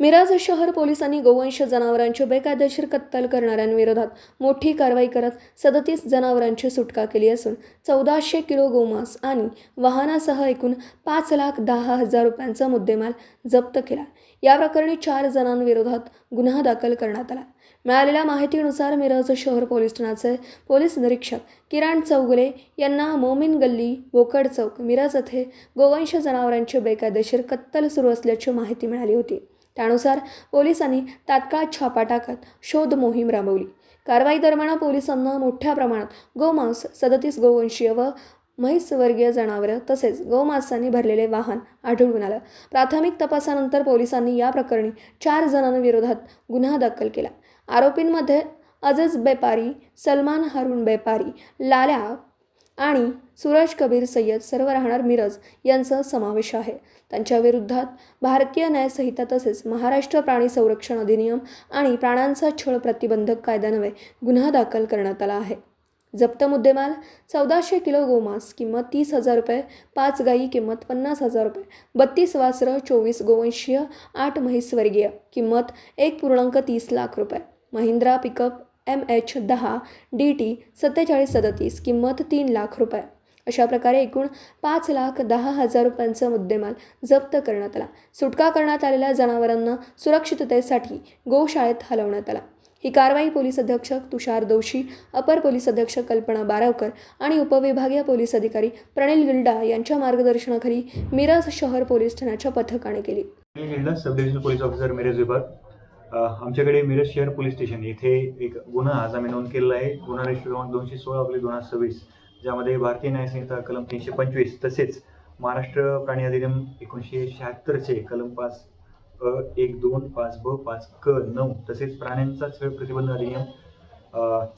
मिरज शहर पोलिसांनी गोवंश जनावरांची बेकायदेशीर कत्तल करणाऱ्यांविरोधात मोठी कारवाई करत 37 जनावरांची सुटका केली असून 1400 किलो गोमांस आणि वाहनासह एकूण 5,10,000 रुपयांचा मुद्देमाल जप्त केला। या प्रकरणी 4 जणांविरोधात गुन्हा दाखल करण्यात आला। मिळालेल्या माहितीनुसार मिरज शहर पोलीस ठाण्याचे पोलीस निरीक्षक किरण चौगुले यांना मोमीन गल्ली बोकड चौक मिरज येथे गोवंश जनावरांची बेकायदेशीर कत्तल सुरू असल्याची माहिती मिळाली होती। त्यानुसार पोलिसांनी तात्काळ छापा टाकत शोध मोहीम राबवली। कारवाई दरम्यान पोलिसांना मोठ्या प्रमाणात गोमांस, 37 गोवंशीय व म्हैसवर्गीय जनावरे तसेच गोमांसाने भरलेले वाहन आढळून आलं। प्राथमिक तपासानंतर पोलिसांनी या प्रकरणी 4 जणांविरोधात गुन्हा दाखल केला। आरोपींमध्ये अजज बेपारी, सलमान हारून बेपारी, लाल्या आणि सूरज कबीर सय्यद सर्व राहणार मिरज यांचा समावेश आहे। त्यांच्या विरोधात भारतीय न्यायसंहिता तसेच महाराष्ट्र प्राणी संरक्षण अधिनियम आणि प्राण्यांचा छळ प्रतिबंधक कायद्यान्वये गुन्हा दाखल करण्यात आला आहे। जप्त मुद्देमाल 1400 किलो गोमांस किंमत 30,000 रुपये, 5 गायी किंमत 50,000 रुपये, 32 वासरं, 24 गोवंशीय, 8 म्हैसवर्गीय किंमत 1.30 लाख रुपये, महिंद्रा पिकअप MH10 DT 4737 किंमत 3 लाख रुपये अशा प्रकारे एकूण 5,10,000 रुपयांचा मुद्देमाल जप्त करण्यात आला। सुटका करण्यात आलेल्या जनावरांना सुरक्षिततेसाठी गोशाळेत हलवण्यात आला। ही कारवाई पोलीस अधीक्षक तुषार दोशी, अपर पोलीस अधीक्षक कल्पना बारावकर आणि उपविभागीय पोलीस अधिकारी प्रणिल गिल्डा यांच्या मार्गदर्शनाखाली मिरज शहर पोलीस ठाण्याच्या पथकाने केली। प्रणिल गिल्डा, सब डिव्हिजनल पोलीस ऑफिसर मिरज विभाग। आमच्याकडे मिरज शहर पोलीस स्टेशन येथे एक गुन्हा आज आम्ही नोंद केलेला आहे। गुन्हा रजिस्टर क्रमांक 216/2026 ज्यामध्ये भारतीय न्यायसंहिता कलम 325 तसेच महाराष्ट्र प्राणी अधिनियम 1976 कलम 5(1), 2, 5(ब), 5(क), 9 तसेच प्राण्यांचा छळ प्रतिबंध अधिनियम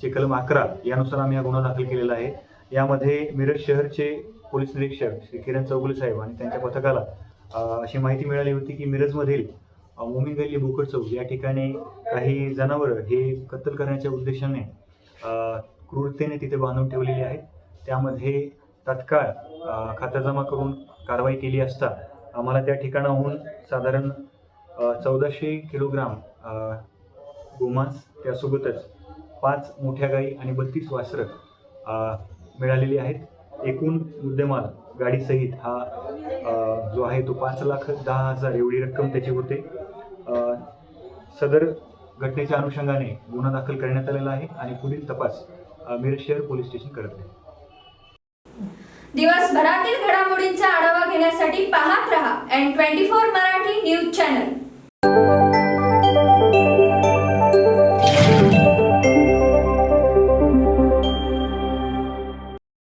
चे कलम 11 यानुसार आम्ही हा गुन्हा दाखल केलेला आहे। यामध्ये मिरज शहरचे पोलीस निरीक्षक श्री किरण चौगुले साहेब आणि त्यांच्या पथकाला अशी माहिती मिळाली होती की मिरजमधील मोमीन गल्ली बोकड चौक या ठिकाणी काही जनावरं हे कत्तल करण्याच्या उद्देशाने क्रूरतेने तिथे बांधून ठेवलेली आहेत। त्यामध्ये तात्काळ खातरजमा करून कारवाई केली असता आम्हाला त्या ठिकाणाहून साधारण 1400 किलोग्राम गोमांस, त्यासोबतच 5 मोठ्या गायी आणि 32 वासरं मिळालेली आहेत। एकूण मुद्देमाल गाडीसहित हा जो आहे तो 5,10,000 एवढी रक्कम त्याची होते। सदर घटनेच्या अनुषंगाने गुन्हा दाखल करण्यात आलेला आहे आणि पुढील तपास मिरज शहर पोलीस स्टेशन करत आहे। दिवसभरातील घडामोडींचा आढावा घेण्यासाठी पाहत रहा N24 मराठी न्यूज चॅनल।